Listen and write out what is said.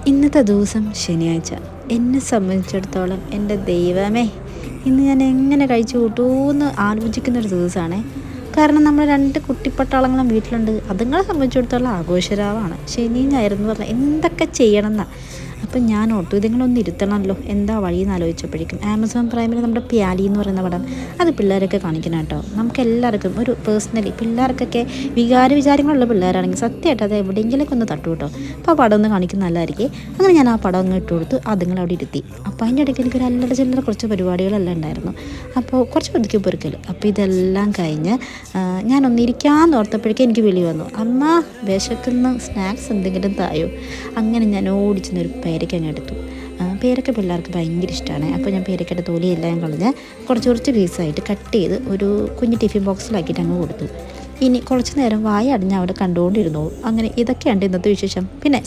ഇന്നത്തെ ദിവസം ശനിയാഴ്ച. എന്നെ സംബന്ധിച്ചിടത്തോളം എൻ്റെ ദൈവമേ, ഇന്ന് ഞാൻ എങ്ങനെ കഴിച്ചു കൂട്ടുമെന്ന് ആലോചിക്കുന്നൊരു ദിവസമാണ്. കാരണം നമ്മൾ 2 കുട്ടിപ്പട്ടാളങ്ങളും വീട്ടിലുണ്ട്. അതുങ്ങളെ സംബന്ധിച്ചിടത്തോളം ആഘോഷരാവാണ്. ശനിയും ഞായറും എന്ന് പറഞ്ഞാൽ എന്തൊക്കെ ചെയ്യണം എന്നാ. അപ്പം ഞാൻ ഓർത്തു ഇതുങ്ങളൊന്ന് ഇരുത്തണമല്ലോ, എന്താ വഴിയെന്ന് ആലോചിച്ചപ്പോഴേക്കും ആമസോൺ പ്രൈമിൽ നമ്മുടെ പ്യാലി എന്ന് പറയുന്ന പടം, അത് പിള്ളേരൊക്കെ കാണിക്കണം കേട്ടോ. നമുക്കെല്ലാവർക്കും ഒരു പേഴ്സണലി പിള്ളേർക്കൊക്കെ വിചാരങ്ങളുള്ള പിള്ളേരാണെങ്കിൽ സത്യമായിട്ട് അത് എവിടെയെങ്കിലൊക്കെ ഒന്ന് തട്ടു കേട്ടോ. അപ്പോൾ ആ പടം ഒന്ന് കാണിക്കുന്ന നല്ലതായിരിക്കും. അങ്ങനെ ഞാൻ ആ പടം അങ്ങ് ഇട്ട് കൊടുത്തു, അതുങ്ങൾ അവിടെ ഇരുത്തി. അപ്പോൾ അതിൻ്റെ ഇടയ്ക്ക് എനിക്കൊരു അല്ലറ ചില്ലറ കുറച്ച് പരിപാടികളെല്ലാം ഉണ്ടായിരുന്നു. അപ്പോൾ കുറച്ച് ഒതുക്കി പൊറുക്കൽ. അപ്പോൾ ഇതെല്ലാം കഴിഞ്ഞ് ഞാനൊന്നിരിക്കാമെന്ന് ഓർത്തപ്പോഴേക്കും എനിക്ക് വിളി വന്നു, അമ്മ വിശക്കുന്ന സ്നാക്സ് എന്തെങ്കിലും തായോ. അങ്ങനെ ഞാൻ ഓടിച്ചെന്നൊരു പേരയ്ക്ക അങ്ങ് എടുത്തു. പേരയ്ക്ക പിള്ളേർക്ക് ഭയങ്കര ഇഷ്ടമാണ്. അപ്പോൾ ഞാൻ പേരയ്ക്കയുടെ തൊലിയെല്ലാം കളഞ്ഞ് കുറച്ച് പീസായിട്ട് കട്ട് ചെയ്ത് ഒരു കുഞ്ഞ് ടിഫിൻ ബോക്സിലാക്കിയിട്ട് അങ്ങ് കൊടുത്തു. ഇനി കുറച്ച് നേരം വായ അടഞ്ഞ് അവിടെ കണ്ടുകൊണ്ടിരുന്നു. അങ്ങനെ ഇതൊക്കെയാണ് ഇന്നത്തെ വിശേഷം. പിന്നെ